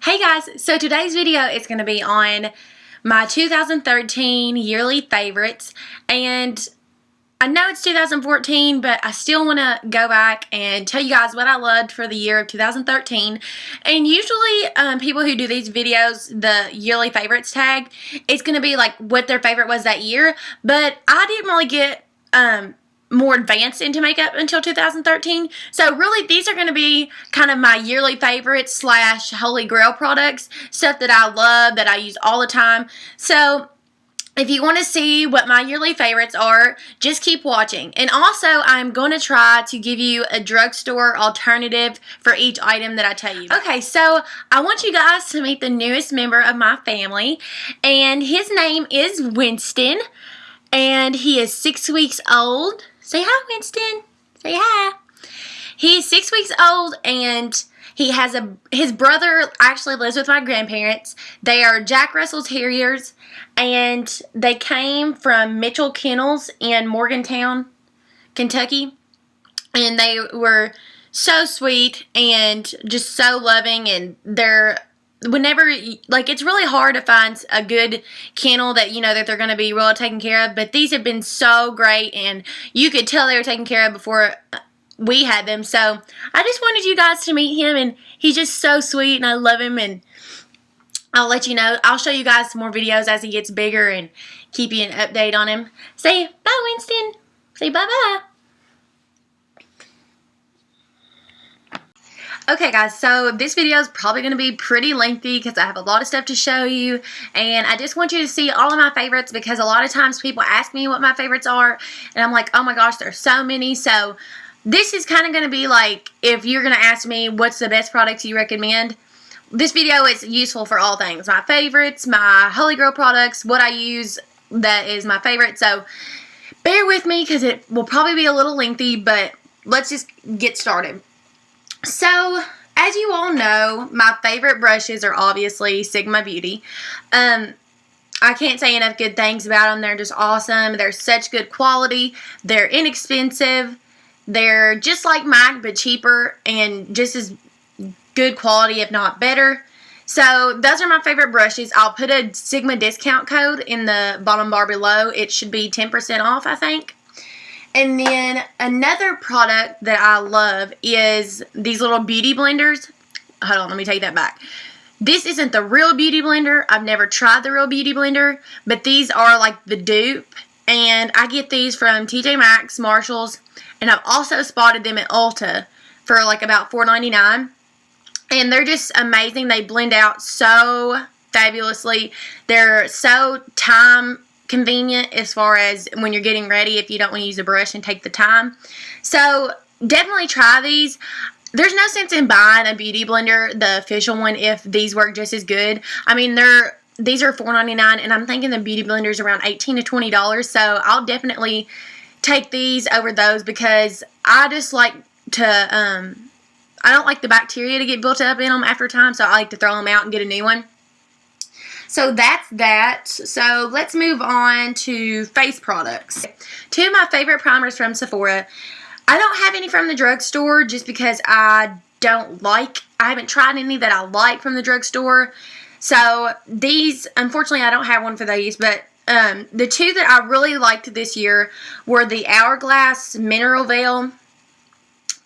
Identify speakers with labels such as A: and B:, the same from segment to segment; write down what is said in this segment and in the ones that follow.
A: Hey guys, so today's video is going to be on my 2013 yearly favorites, and I know it's 2014, but I still want to go back and tell you guys what I loved for the year of 2013. And usually people who do these videos, the yearly favorites tag, it's going to be like what their favorite was that year, but I didn't really get more advanced into makeup until 2013. So really these are going to be kind of my yearly favorites slash holy grail products, stuff that I love, that I use all the time. So if you want to see what my yearly favorites are, just keep watching. And also I'm going to try to give you a drugstore alternative for each item that I tell you. Okay, so I want you guys to meet the newest member of my family, and his name is Winston, and he is 6 weeks old. Say hi, Winston. Say hi. He's 6 weeks old, and he has his brother actually lives with my grandparents. They are Jack Russell Terriers, and they came from Mitchell Kennels in Morgantown, Kentucky. And they were so sweet and just so loving, and they're whenever, like, it's really hard to find a good kennel that, you know, that they're going to be well taken care of, but these have been so great, and you could tell they were taken care of before we had them. So I just wanted you guys to meet him, and he's just so sweet, and I love him, and I'll let you know. I'll show you guys some more videos as he gets bigger and keep you an update on him. Say bye, Winston. Say bye-bye. Okay guys, so this video is probably going to be pretty lengthy because I have a lot of stuff to show you, and I just want you to see all of my favorites because a lot of times people ask me what my favorites are, and I'm like, oh my gosh, there's so many. So this is kind of going to be like, if you're going to ask me what's the best products you recommend, this video is useful for all things. My favorites, my holy grail products, what I use that is my favorite. So bear with me because it will probably be a little lengthy, but let's just get started. So, as you all know, my favorite brushes are obviously Sigma Beauty. I can't say enough good things about them. They're just awesome. They're such good quality. They're inexpensive. They're just like mine, but cheaper and just as good quality, if not better. So, those are my favorite brushes. I'll put a Sigma discount code in the bottom bar below. It should be 10% off, I think. And then another product that I love is these little beauty blenders. Hold on, let me take that back. This isn't the real beauty blender. I've never tried the real beauty blender, but these are like the dupe. And I get these from TJ Maxx, Marshalls, and I've also spotted them at Ulta for like about $4.99. And they're just amazing. They blend out so fabulously. They're so time convenient as far as when you're getting ready if you don't want to use a brush and take the time. So definitely try these. There's no sense in buying a beauty blender, the official one, if these work just as good. I mean, these are $4.99, and I'm thinking the beauty blender is around $18 to $20. So I'll definitely take these over those because I just like to I don't like the bacteria to get built up in them after time, so I like to throw them out and get a new one. So that's that. So let's move on to face products. Two of my favorite primers from Sephora. I don't have any from the drugstore just because I haven't tried any that I like from the drugstore. So these, unfortunately I don't have one for these, but the two that I really liked this year were the Hourglass Mineral Veil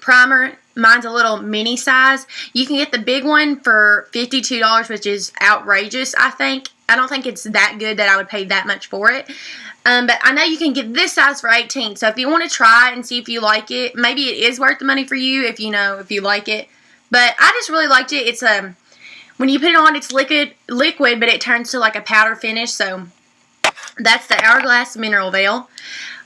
A: primer. Mine's a little mini size. You can get the big one for $52, which is outrageous, I think. I don't think it's that good that I would pay that much for it. But I know you can get this size for $18. So if you want to try it and see if you like it, maybe it is worth the money for you if you like it. But I just really liked it. It's when you put it on, it's liquid, but it turns to like a powder finish. So that's the Hourglass Mineral Veil.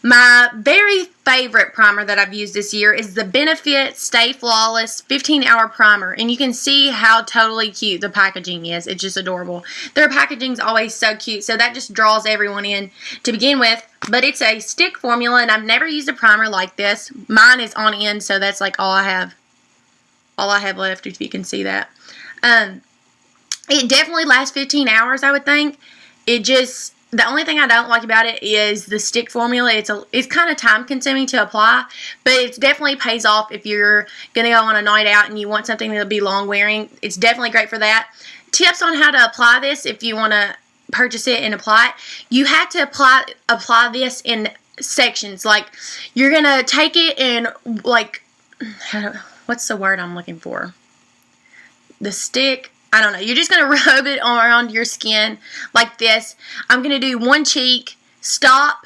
A: My very favorite primer that I've used this year is the Benefit Stay Flawless 15-Hour Primer. And you can see how totally cute the packaging is. It's just adorable. Their packaging is always so cute, so that just draws everyone in to begin with. But it's a stick formula, and I've never used a primer like this. Mine is on end, so that's like all I have left, if you can see that. It definitely lasts 15 hours, I would think. It just the only thing I don't like about it is the stick formula. It's kind of time consuming to apply, but it definitely pays off if you're going to go on a night out and you want something that'll be long wearing. It's definitely great for that. Tips on how to apply this if you want to purchase it and apply it. You have to apply this in sections. Like, you're going to take it in, like, what's the word I'm looking for? The stick. I don't know. You're just going to rub it around your skin like this. I'm going to do one cheek, stop,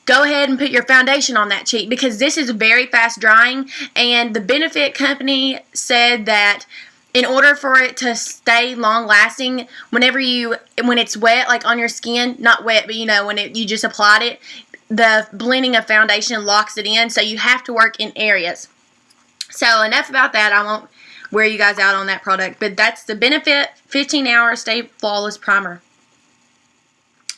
A: go ahead and put your foundation on that cheek, because this is very fast drying, and the Benefit Company said that in order for it to stay long lasting, when it's wet, like on your skin, not wet, but you know, when you just applied it, the blending of foundation locks it in, so you have to work in areas. So enough about that. I won't wear you guys out on that product, but that's the Benefit 15-hour Stay Flawless Primer.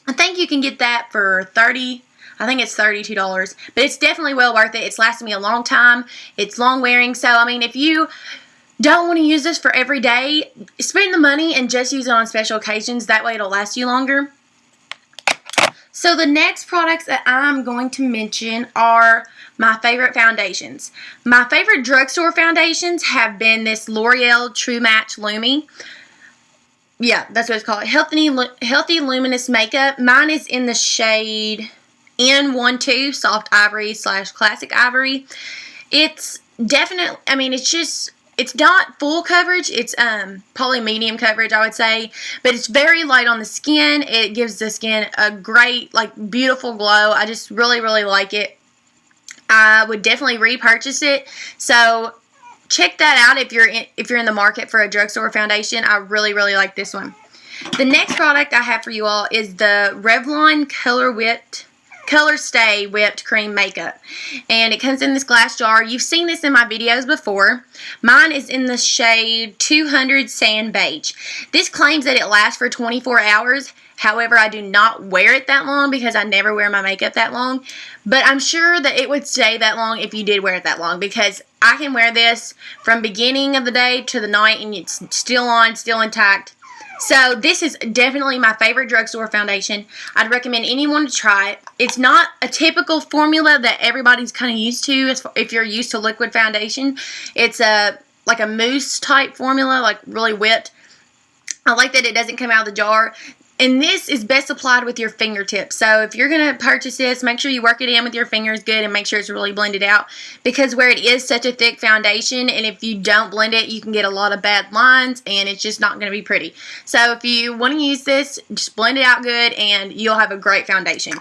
A: I think you can get that for I think it's $32, but it's definitely well worth it. It's lasted me a long time. It's long wearing, so I mean, if you don't want to use this for every day, spend the money and just use it on special occasions. That way it'll last you longer. So the next products that I'm going to mention are my favorite foundations. My favorite drugstore foundations have been this L'Oreal True Match Lumi. Yeah, that's what it's called. Healthy Luminous Makeup. Mine is in the shade N12, Soft Ivory / Classic Ivory. It's definitely, I mean, it's not full coverage. It's probably medium coverage, I would say. But it's very light on the skin. It gives the skin a great, like, beautiful glow. I just really, really like it. I would definitely repurchase it. So check that out if you're in the market for a drugstore foundation. I really, really like this one. The next product I have for you all is the Revlon ColorStay Whipped Cream Makeup. And it comes in this glass jar. You've seen this in my videos before. Mine is in the shade 200 Sand Beige. This claims that it lasts for 24 hours. However, I do not wear it that long because I never wear my makeup that long. But I'm sure that it would stay that long if you did wear it that long, because I can wear this from beginning of the day to the night and it's still on, still intact. So this is definitely my favorite drugstore foundation. I'd recommend anyone to try it. It's not a typical formula that everybody's kind of used to if you're used to liquid foundation. It's like a mousse type formula, like really whipped. I like that it doesn't come out of the jar. And this is best applied with your fingertips. So if you're going to purchase this, make sure you work it in with your fingers good and make sure it's really blended out. Because where it is such a thick foundation, and if you don't blend it, you can get a lot of bad lines and it's just not going to be pretty. So if you want to use this, just blend it out good and you'll have a great foundation.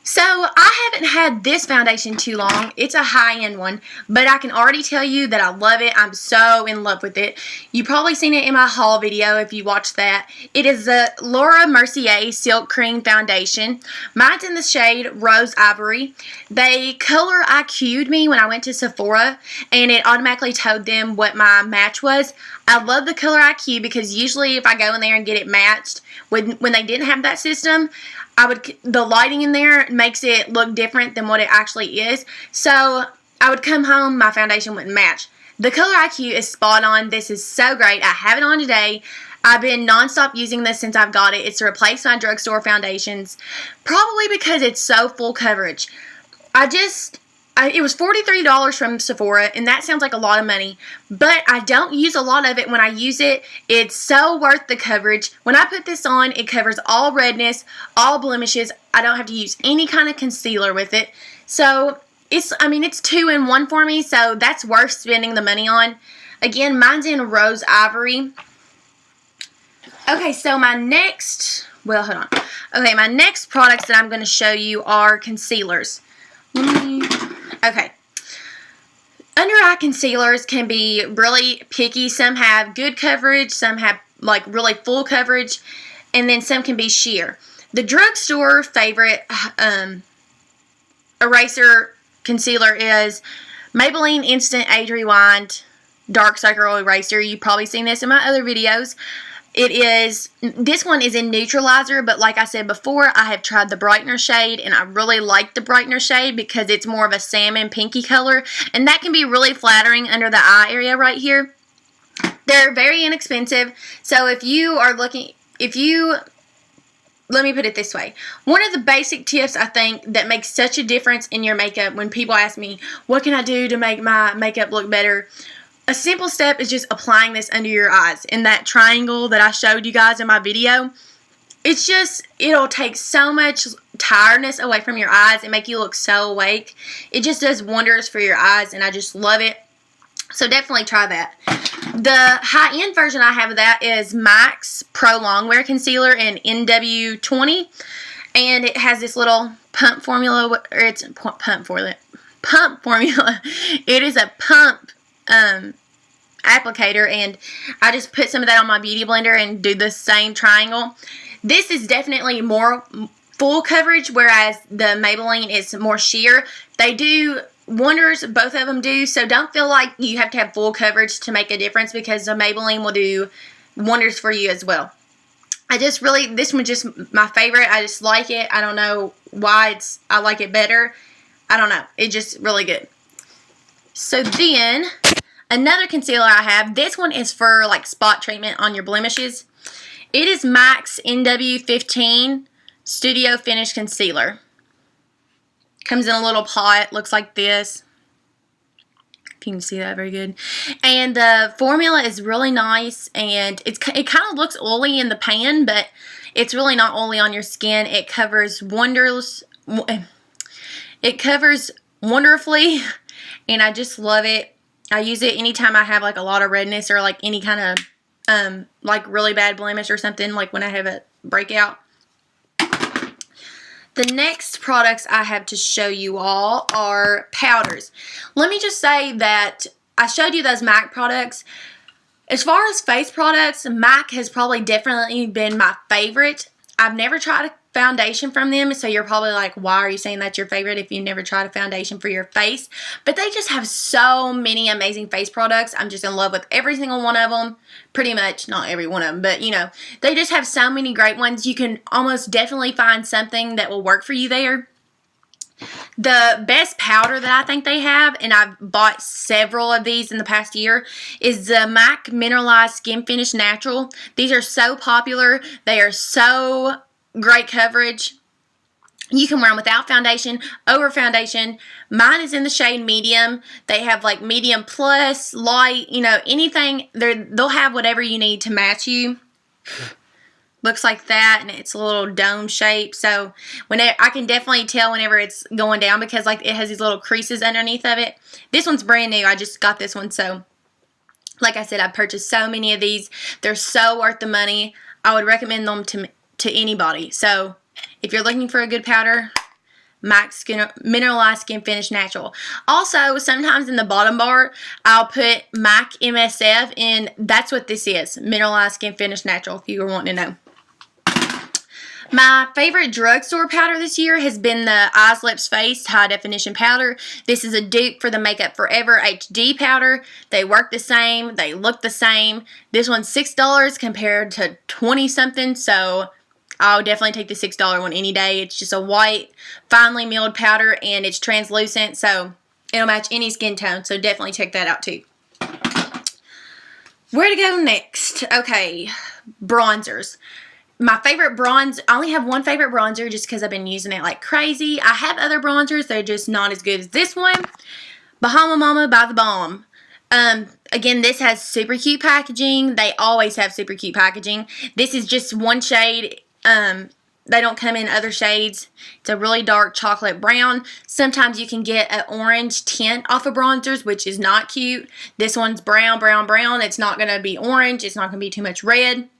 A: So I haven't had this foundation too long. It's a high-end one, but I can already tell you that I love it. I'm so in love with it. You've probably seen it in my haul video if you watched that. It is the Mercier Silk Cream Foundation. Mine's in the shade Rose Ivory. They color IQ'd me when I went to Sephora, and it automatically told them what my match was. I love the color IQ because usually if I go in there and get it matched, when they didn't have that system, the lighting in there makes it look different than what it actually is. So I would come home, my foundation wouldn't match. The color IQ is spot on. This is so great. I have it on today. I've been nonstop using this since I've got it. It's replaced my drugstore foundations, probably because it's so full coverage. It was $43 from Sephora, and that sounds like a lot of money, but I don't use a lot of it. When I use it, it's so worth the coverage. When I put this on, it covers all redness, all blemishes. I don't have to use any kind of concealer with it. So, it's 2-in-1 for me, so that's worth spending the money on. Again, mine's in Rose Ivory. Okay, so my next products that I'm going to show you are concealers. Okay, under eye concealers can be really picky. Some have good coverage, some have like really full coverage, and then some can be sheer. The drugstore favorite eraser concealer is Maybelline Instant Age Rewind Dark Circle Eraser. You've probably seen this in my other videos. This one is in Neutralizer, but like I said before, I have tried the Brightener shade, and I really like the Brightener shade because it's more of a salmon pinky color, and that can be really flattering under the eye area right here. They're very inexpensive, so if you let me put it this way. One of the basic tips I think that makes such a difference in your makeup when people ask me, what can I do to make my makeup look better? A simple step is just applying this under your eyes in that triangle that I showed you guys in my video. It's just, it'll take so much tiredness away from your eyes and make you look so awake. It just does wonders for your eyes, and I just love it. So definitely try that. The high-end version I have of that is MAC's Prolongwear Concealer in NW20. And it has this little pump formula, or it's pump formula. It is a pump applicator, and I just put some of that on my beauty blender and do the same triangle. This is definitely more full coverage, whereas the Maybelline is more sheer. They do wonders, both of them do, so don't feel like you have to have full coverage to make a difference, because the Maybelline will do wonders for you as well. This one's just my favorite. I just like it. I don't know why I like it better. I don't know. It's just really good. So then, another concealer I have, this one is for like spot treatment on your blemishes. It is MAC's NW15 Studio Finish Concealer. Comes in a little pot, looks like this. If you can see that very good. And the formula is really nice, and it kind of looks oily in the pan, but it's really not oily on your skin. It covers wonderfully, and I just love it. I use it anytime I have like a lot of redness or like any kind of like really bad blemish or something, like when I have a breakout. The next products I have to show you all are powders. Let me just say that I showed you those MAC products. As far as face products, MAC has probably definitely been my favorite. I've never tried a foundation from them, so you're probably like, why are you saying that's your favorite if you never tried a foundation for your face? But they just have so many amazing face products. I'm just in love with every single one of them. Pretty much, not every one of them, but you know, they just have so many great ones. You can almost definitely find something that will work for you there. The best powder that I think they have, and I've bought several of these in the past year, is the MAC Mineralize Skinfinish Natural. These are so popular. They are so great coverage. You can wear them without foundation, over foundation. Mine is in the shade medium. They have like medium plus, light, you know, anything. They'll have whatever you need to match you. Looks like that, and it's a little dome shape. So whenever, I can definitely tell whenever it's going down, because like it has these little creases underneath of it. This one's brand new. I just got this one, so like I said, I purchased so many of these. They're so worth the money. I would recommend them to anybody. So if you're looking for a good powder, MAC's Mineralized Skin Finish Natural. Also, sometimes in the bottom bar, I'll put MAC MSF, and that's what this is, Mineralized Skin Finish Natural, if you were wanting to know. My favorite drugstore powder this year has been the Eyes Lips Face High Definition Powder. This is a dupe for the Makeup Forever HD powder. They work the same. They look the same. This one's $6 compared to 20 something, so I'll definitely take the $6 one any day. It's just a white, finely milled powder, and it's translucent, so it'll match any skin tone, so definitely check that out too. Where to go next? Okay, bronzers. My favorite bronze, I only have one favorite bronzer just because I've been using it like crazy. I have other bronzers, they're just not as good as this one. Bahama Mama by the Balm. Again, this has super cute packaging. They always have super cute packaging. This is just one shade. They don't come in other shades. It's a really dark chocolate brown. Sometimes you can get an orange tint off of bronzers, which is not cute. This one's brown, brown, brown. It's not going to be orange. It's not going to be too much red.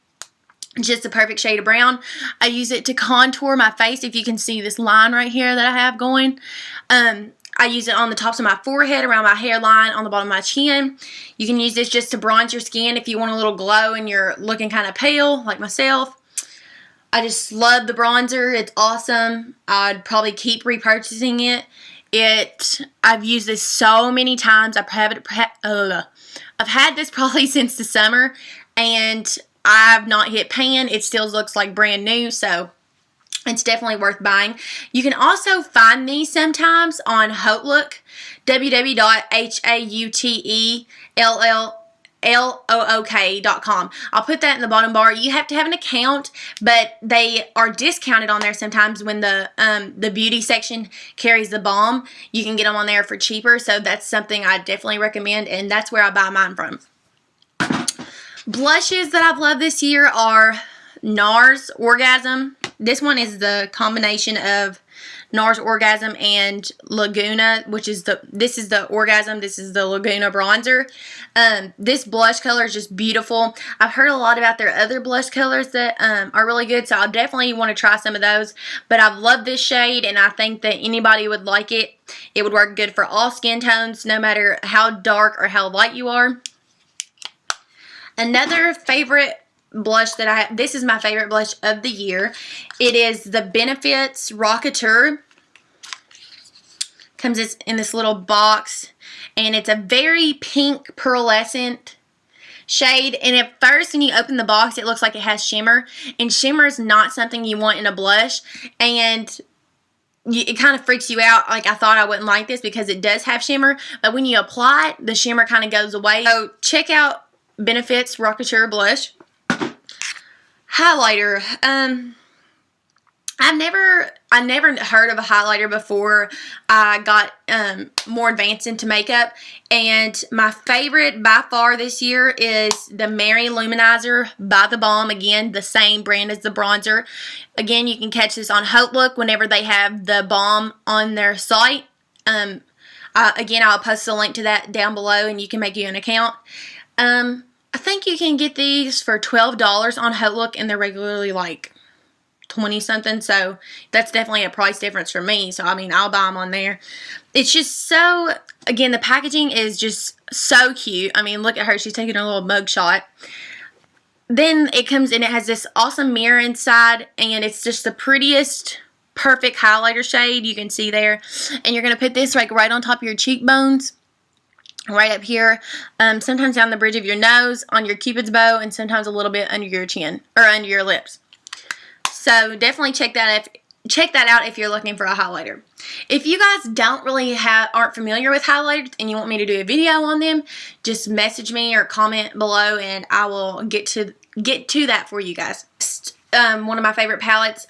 A: Just the perfect shade of brown. I use it to contour my face. If you can see this line right here that I have going. I use it on the tops of my forehead, around my hairline, on the bottom of my chin. You can use this just to bronze your skin if you want a little glow and you're looking kind of pale, like myself. I just love the bronzer. It's awesome. I'd probably keep repurchasing it. I've used this so many times. I've had this probably since the summer, and I've not hit pan. It still looks like brand new, so it's definitely worth buying. You can also find these sometimes on Hotelook, www.HAUTELLOOK. look.com. I'll put that in the bottom bar. You have to have an account, but they are discounted on there sometimes when the beauty section carries the balm. You can get them on there for cheaper, so that's something I definitely recommend, and that's where I buy mine from. Blushes that I've loved this year are NARS Orgasm. This one is the combination of NARS Orgasm and Laguna, which is this is the Orgasm, this is the Laguna bronzer. This blush color is just beautiful. I've heard a lot about their other blush colors that are really good, so I'll definitely want to try some of those. But I've loved this shade, and I think that anybody would like it. It would work good for all skin tones, no matter how dark or how light you are. Another favorite blush that I have, this is my favorite blush of the year. It is the Benefits Rockateur. Comes in this little box, and it's a very pink pearlescent shade. And at first when you open the box, it looks like it has shimmer, and shimmer is not something you want in a blush, and it kind of freaks you out. Like, I thought I wouldn't like this because it does have shimmer, but when you apply it, the shimmer kind of goes away. So check out Benefits Rockateur blush. Highlighter. I never heard of a highlighter before I got more advanced into makeup, and my favorite by far this year is the Lou-manizer by the Balm. Again, the same brand as the bronzer. Again, you can catch this on HauteLook whenever they have the balm on their site. Again, I'll post a link to that down below, and you can make you an account. I think you can get these for $12 on HauteLook, and they're regularly like 20 something, so that's definitely a price difference for me. So I mean, I'll buy them on there. It's just so, again, the packaging is just so cute. I mean, look at her, she's taking a little mug shot. Then it comes in, it has this awesome mirror inside, and it's just the prettiest perfect highlighter shade you can see there. And you're going to put this like right on top of your cheekbones, right up here, sometimes down the bridge of your nose, on your cupid's bow, and sometimes a little bit under your chin or under your lips. So definitely check that out if you're looking for a highlighter. If you guys aren't familiar with highlighters and you want me to do a video on them, just message me or comment below, and I will get to that for you guys. One of my favorite palettes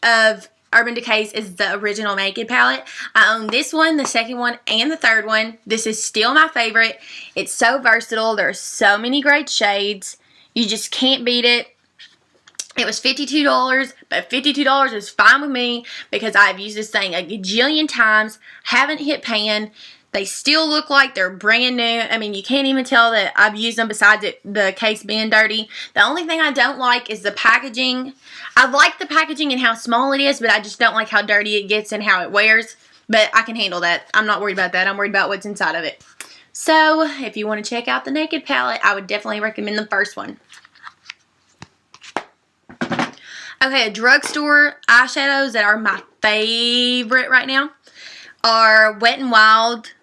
A: of Urban Decay's is the Original Naked palette. I own this one, the second one, and the third one. This is still my favorite. It's so versatile. There's so many great shades. You just can't beat it. It was $52, but $52 is fine with me because I've used this thing a gajillion times, haven't hit pan. They still look like they're brand new. I mean, you can't even tell that I've used them besides the case being dirty. The only thing I don't like is the packaging. I like the packaging and how small it is, but I just don't like how dirty it gets and how it wears. But I can handle that. I'm not worried about that. I'm worried about what's inside of it. So, if you want to check out the Naked palette, I would definitely recommend the first one. Okay, a drugstore eyeshadows that are my favorite right now are Wet n Wild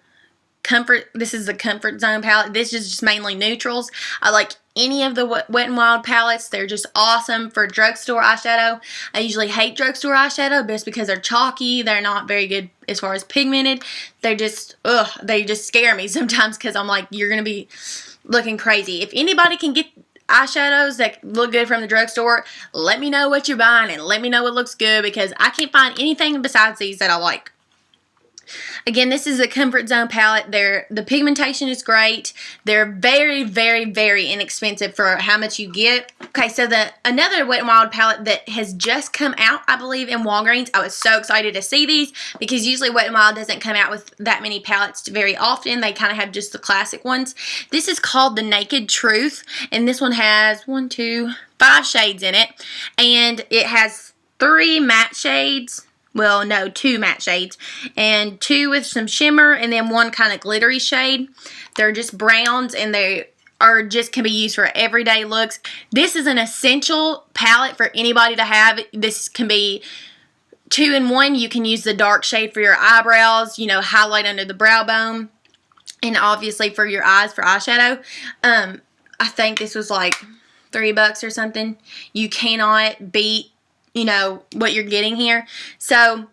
A: Comfort. This is the Comfort Zone palette. This is just mainly neutrals. I like any of the Wet n Wild palettes. They're just awesome for drugstore eyeshadow. I usually hate drugstore eyeshadow just because they're chalky. They're not very good as far as pigmented. They're just, they just scare me sometimes because I'm like, you're going to be looking crazy. If anybody can get eyeshadows that look good from the drugstore, let me know what you're buying and let me know what looks good, because I can't find anything besides these that I like. Again, this is a Comfort Zone palette. The pigmentation is great. They're very, very, very inexpensive for how much you get. Okay, so another Wet n Wild palette that has just come out, I believe, in Walgreens. I was so excited to see these because usually Wet n Wild doesn't come out with that many palettes very often. They kind of have just the classic ones. This is called the Naked Truth, and this one has 5 shades in it, and it has 3 matte shades. Well, no, 2 matte shades, and 2 with some shimmer, and then 1 kind of glittery shade. They're just browns, and they can be used for everyday looks. This is an essential palette for anybody to have. This can be 2 in 1. You can use the dark shade for your eyebrows, highlight under the brow bone, and obviously for your eyes for eyeshadow. I think this was like $3 or something. You cannot beat what you're getting here. So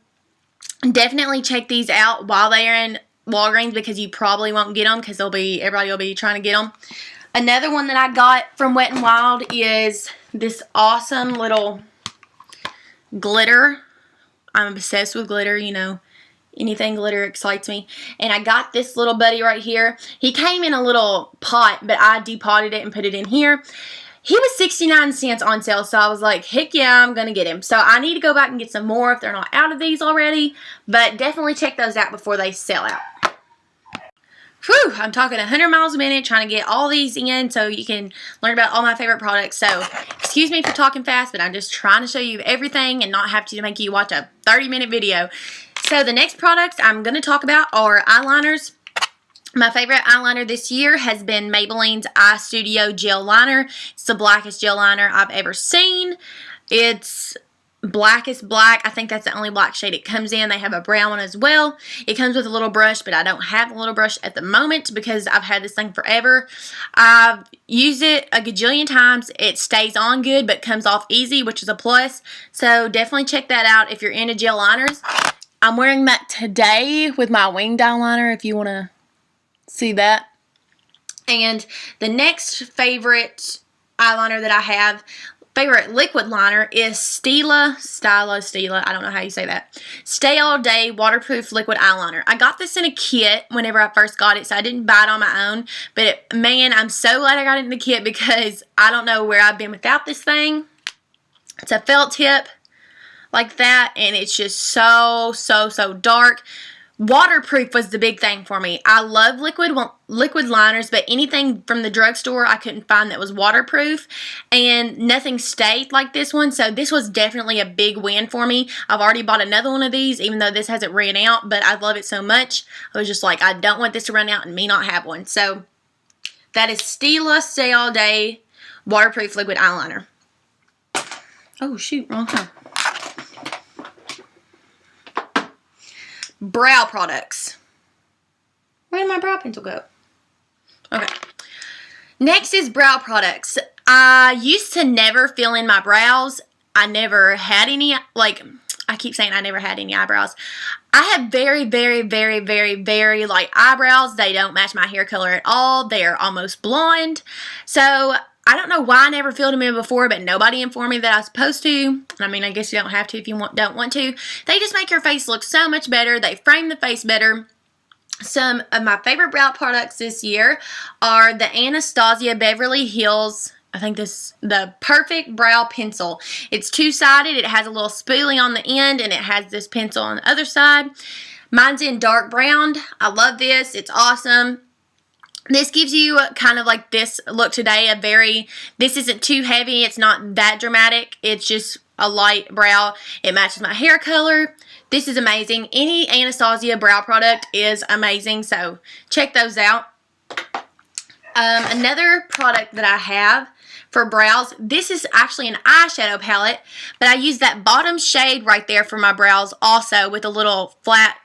A: definitely check these out while they are in Walgreens, because you probably won't get them because everybody will be trying to get them. Another one that I got from Wet n Wild is this awesome little glitter. I'm obsessed with glitter, you know. Anything glitter excites me. And I got this little buddy right here. He came in a little pot, but I depotted it and put it in here. He was 69 cents on sale, so I was like, heck yeah, I'm going to get him. So I need to go back and get some more if they're not out of these already. But definitely check those out before they sell out. Whew, I'm talking 100 miles a minute trying to get all these in so you can learn about all my favorite products. So, excuse me for talking fast, but I'm just trying to show you everything and not have to make you watch a 30-minute video. So, the next products I'm going to talk about are eyeliners. My favorite eyeliner this year has been Maybelline's Eye Studio Gel Liner. It's the blackest gel liner I've ever seen. It's Blackest black. I think that's the only black shade it comes in. They have a brown one as well. It comes with a little brush, but I don't have a little brush at the moment because I've had this thing forever. I've used it a gajillion times. It stays on good, but comes off easy, which is a plus. So definitely check that out if you're into gel liners. I'm wearing that today with my winged eyeliner if you want to see that. And the next favorite eyeliner that I have, favorite liquid liner, is STILA, I don't know how you say that. Stay All Day Waterproof Liquid Eyeliner. I got this in a kit whenever I first got it, so I didn't buy it on my own. But man, I'm so glad I got it in the kit because I don't know where I've been without this thing. It's a felt tip like that, and it's just so dark. Waterproof was the big thing for me. I love liquid liners, but anything from the drugstore I couldn't find that was waterproof, and nothing stayed like this one, so this was definitely a big win for me. I've already bought another one of these, even though this hasn't ran out, but I love it so much. I was just like, I don't want this to run out and me not have one. So that is STILA Stay All Day Waterproof Liquid Eyeliner. Oh shoot, wrong time. Brow products. Where did my brow pencil go? Okay. Next is brow products. I used to never fill in my brows. I never had any, like, I keep saying I never had any eyebrows. I have very light eyebrows. They don't match my hair color at all. They are almost blonde. So I don't know why I never filled them in before, but nobody informed me that I was supposed to. I mean, I guess you don't have to if you don't want to. They just make your face look so much better. They frame the face better. Some of my favorite brow products this year are the Anastasia Beverly Hills, I think this, the Perfect Brow Pencil. It's two-sided. It has a little spoolie on the end, and it has this pencil on the other side. Mine's in dark brown. I love this. It's awesome. This gives you kind of like this look today, this isn't too heavy, it's not that dramatic, it's just a light brow. It matches my hair color. This is amazing. Any Anastasia brow product is amazing, so check those out. Another product that I have for brows, this is actually an eyeshadow palette, but I use that bottom shade right there for my brows also with a little flat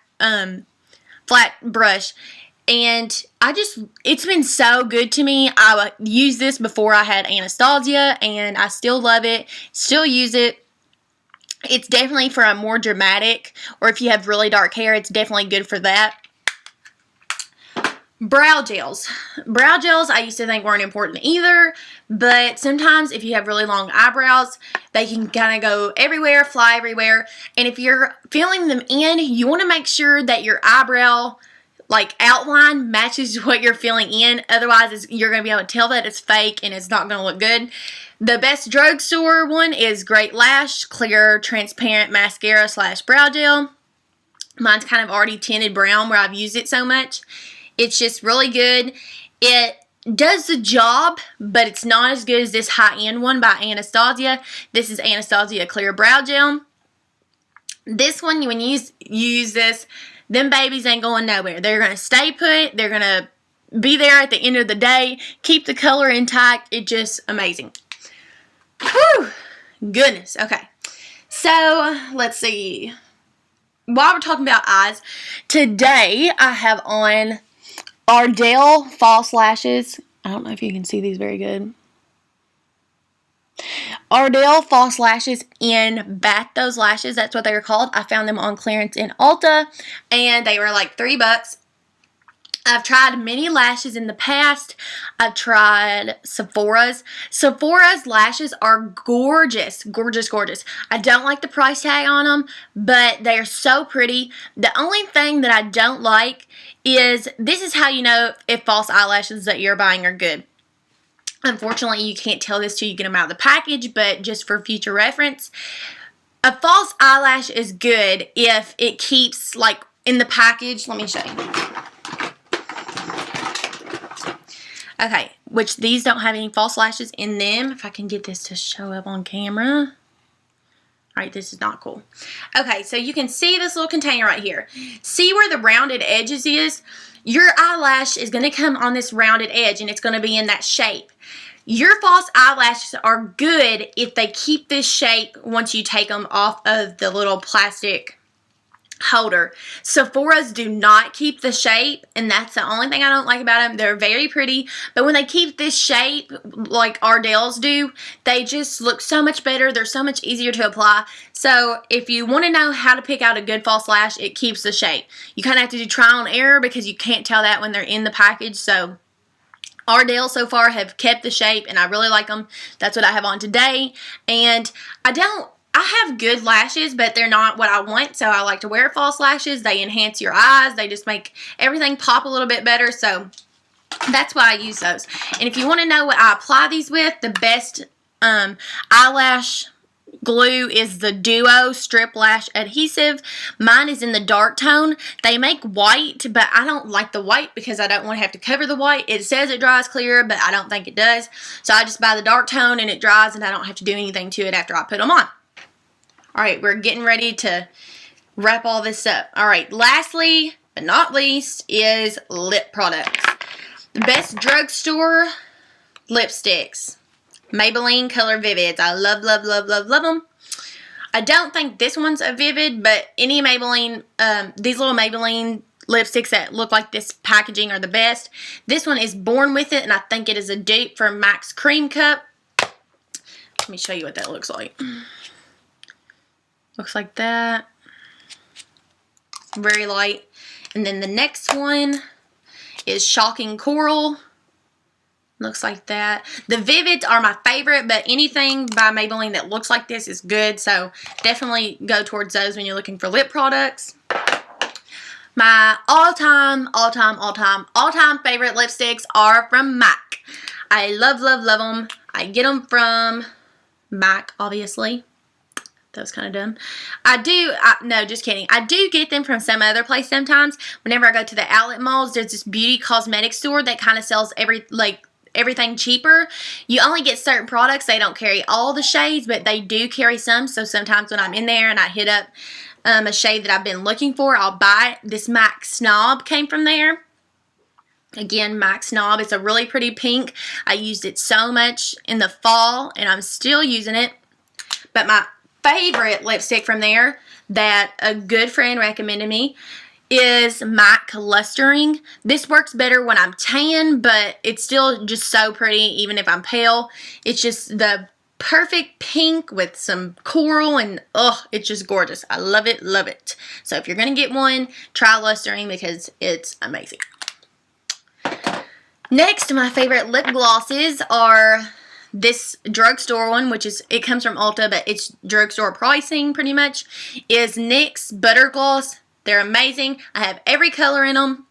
A: brush. And it's been so good to me. I used this before I had Anastasia, and I still love it. Still use it. It's definitely for a more dramatic, or if you have really dark hair, it's definitely good for that. Brow gels. Brow gels I used to think weren't important either, but sometimes if you have really long eyebrows, they can kind of go everywhere, fly everywhere. And if you're filling them in, you want to make sure that your eyebrow outline matches what you're filling in. Otherwise, you're going to be able to tell that it's fake and it's not going to look good. The best drugstore one is Great Lash Clear Transparent Mascara / Brow Gel. Mine's kind of already tinted brown where I've used it so much. It's just really good. It does the job, but it's not as good as this high-end one by Anastasia. This is Anastasia Clear Brow Gel. This one, when you use this, them babies ain't going nowhere. They're going to stay put. They're going to be there at the end of the day. Keep the color intact. It's just amazing. Whew. Goodness. Okay. So, let's see. While we're talking about eyes, today I have on Ardell False Lashes. I don't know if you can see these very good. Ardell False Lashes in Bathos Lashes. That's what they were called. I found them on clearance in Ulta, and they were like $3. I've tried many lashes in the past. I've tried Sephora's. Sephora's lashes are gorgeous, gorgeous, gorgeous. I don't like the price tag on them, but they are so pretty. The only thing that I don't like is, this is how you know if false eyelashes that you're buying are good. Unfortunately, you can't tell this till you get them out of the package, but just for future reference, a false eyelash is good if it keeps, like, in the package. Let me show you. Okay, which these don't have any false lashes in them. If I can get this to show up on camera. Alright, this is not cool. Okay, so you can see this little container right here. See where the rounded edges is? Your eyelash is going to come on this rounded edge, and it's going to be in that shape. Your false eyelashes are good if they keep this shape once you take them off of the little plastic holder. Sephora's do not keep the shape, and that's the only thing I don't like about them. They're very pretty, but when they keep this shape like Ardell's do, they just look so much better. They're so much easier to apply. So if you want to know how to pick out a good false lash, it keeps the shape. You kind of have to do trial and error because you can't tell that when they're in the package. So Ardell so far have kept the shape, and I really like them. That's what I have on today. And I have good lashes, but they're not what I want, so I like to wear false lashes. They enhance your eyes. They just make everything pop a little bit better, so that's why I use those. And if you want to know what I apply these with, the best eyelash glue is the Duo Strip Lash Adhesive. Mine is in the dark tone. They make white, but I don't like the white because I don't want to have to cover the white. It says it dries clear, but I don't think it does. So I just buy the dark tone and it dries, and I don't have to do anything to it after I put them on. Alright, we're getting ready to wrap all this up. Alright, lastly, but not least, is lip products. The best drugstore lipsticks. Maybelline Color Vivids. I love, love, love, love, love them. I don't think this one's a Vivid, but any Maybelline, these little Maybelline lipsticks that look like this packaging are the best. This one is Born With It, and I think it is a dupe for MAC's Cream Cup. Let me show you what that looks like. Looks like that. Very light. And then the next one is Shocking Coral. Looks like that. The Vivids are my favorite, but anything by Maybelline that looks like this is good. So definitely go towards those when you're looking for lip products. My all-time favorite lipsticks are from MAC. I love, love, love them. I get them from MAC, obviously. That was kind of dumb. No, just kidding. I do get them from some other place sometimes. Whenever I go to the outlet malls, there's this beauty cosmetic store that kind of sells everything cheaper. You only get certain products. They don't carry all the shades, but they do carry some. So sometimes when I'm in there and I hit up a shade that I've been looking for, I'll buy it. This MAC Snob came from there. Again, MAC Snob. It's a really pretty pink. I used it so much in the fall, and I'm still using it. But my favorite lipstick from there that a good friend recommended me is MAC Clustering. This works better when I'm tan, but it's still just so pretty even if I'm pale. It's just the perfect pink with some coral, and it's just gorgeous. I love it, love it. So if you're going to get one, try Clustering because it's amazing. Next, my favorite lip glosses are this drugstore one, which is, it comes from Ulta, but it's drugstore pricing pretty much, is NYX Butter Gloss. They're amazing. I have every color in them.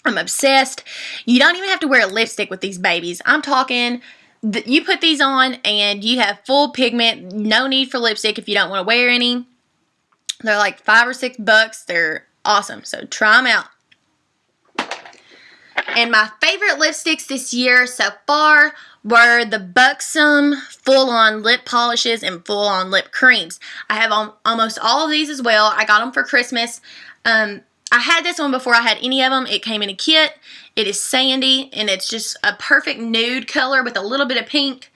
A: I'm obsessed. You don't even have to wear a lipstick with these babies. I'm talking, you put these on and you have full pigment. No need for lipstick if you don't want to wear any. They're like $5 or $6. They're awesome. So try them out. And my favorite lipsticks this year so far were the Buxom full-on lip polishes and full-on lip creams. I have almost all of these as well. I got them for Christmas. I had this one before I had any of them. It came in a kit. It is sandy, and it's just a perfect nude color with a little bit of pink.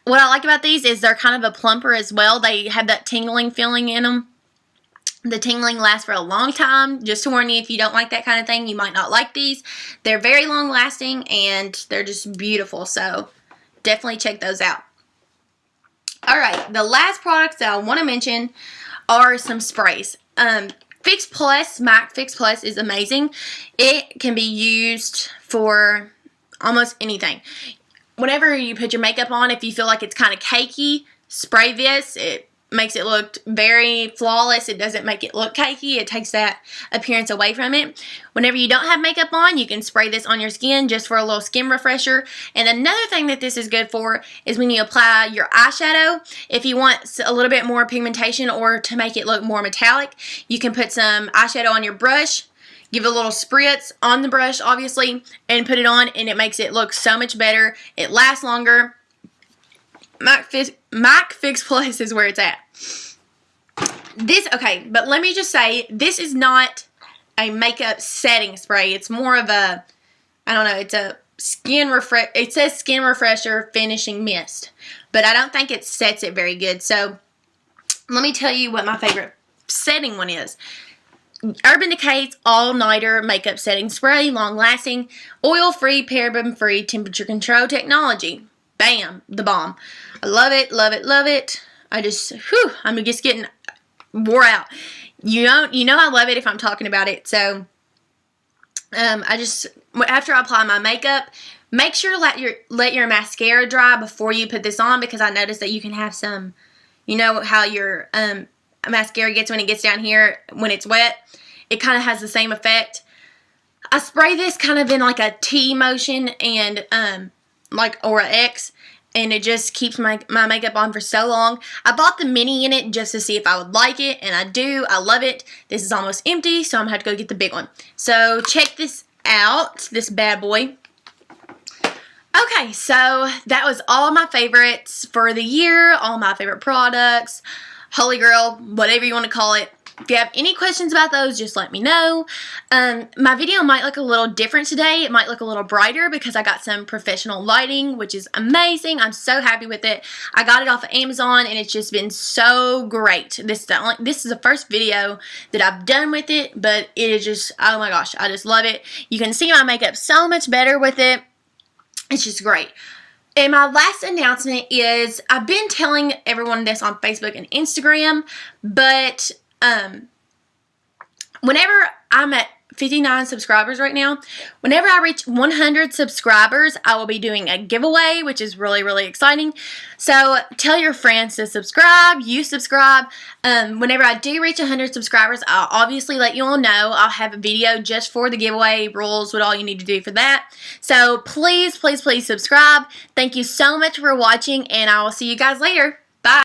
A: What I like about these is they're kind of a plumper as well. They have that tingling feeling in them. The tingling lasts for a long time. Just to warn you, if you don't like that kind of thing, you might not like these. They're very long lasting, and they're just beautiful. So definitely check those out. Alright, the last products that I want to mention are some sprays. Fix Plus, MAC Fix Plus is amazing. It can be used for almost anything. Whenever you put your makeup on, if you feel like it's kind of cakey, spray this. It makes it look very flawless. It doesn't make it look cakey. It takes that appearance away from it. Whenever you don't have makeup on, you can spray this on your skin just for a little skin refresher. And another thing that this is good for is when you apply your eyeshadow. If you want a little bit more pigmentation or to make it look more metallic, you can put some eyeshadow on your brush. Give it a little spritz on the brush, obviously, and put it on, and it makes it look so much better. It lasts longer. MAC Fix Plus is where it's at. Okay, but let me just say, this is not a makeup setting spray. It's more of a, I don't know, it's a it says skin refresher finishing mist, but I don't think it sets it very good. So let me tell you what my favorite setting one is. Urban Decay's All Nighter Makeup Setting Spray, long lasting, oil free, paraben free, temperature control technology. Bam, the bomb. I love it, love it, love it. I'm just getting wore out. You know I love it if I'm talking about it. So after I apply my makeup, make sure let your mascara dry before you put this on, because I noticed that you can have some, you know how your mascara gets when it gets down here when it's wet. It kind of has the same effect. I spray this kind of in like a T motion and or an X, and it just keeps my makeup on for so long. I bought the mini in it just to see if I would like it, and I do. I love it. This is almost empty, so I'm going to have to go get the big one. So check this out, this bad boy. Okay, so that was all my favorites for the year, all my favorite products, Holy Grail, whatever you want to call it. If you have any questions about those, just let me know. My video might look a little different today. It might look a little brighter because I got some professional lighting, which is amazing. I'm so happy with it. I got it off of Amazon, and it's just been so great. This is the first video that I've done with it, but it is just, oh my gosh, I just love it. You can see my makeup so much better with it. It's just great. And my last announcement is, I've been telling everyone this on Facebook and Instagram, but whenever I'm at 59 subscribers right now, whenever I reach 100 subscribers, I will be doing a giveaway, which is really, really exciting. So tell your friends to subscribe. You subscribe. Whenever I do reach 100 subscribers, I'll obviously let you all know. I'll have a video just for the giveaway rules, what all you need to do for that. So please, please, please subscribe. Thank you so much for watching, and I will see you guys later.